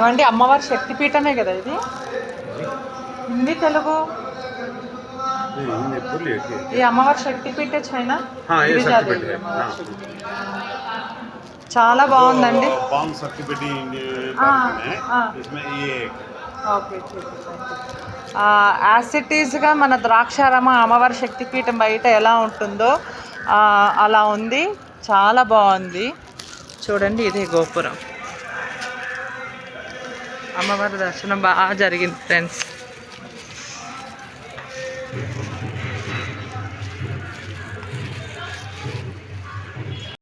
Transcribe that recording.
ఏమండి అమ్మవారి శక్తిపీఠమే కదా ఇది? హిందీ తెలుగు ये అమ్మవారి శక్తిపీఠ చైనా గిరిజాదేవి అమ్మవారి శక్తిపీఠ చాలా బాగుందండి. ఓకే యాసిటీస్గా మన ద్రాక్షారామ అమ్మవారి శక్తిపీఠం బయట ఎలా ఉంటుందో అలా ఉంది. చాలా బాగుంది చూడండి. ఇదే గోపురం. అమ్మవారి దర్శనం బాగా జరిగింది ఫ్రెండ్స్.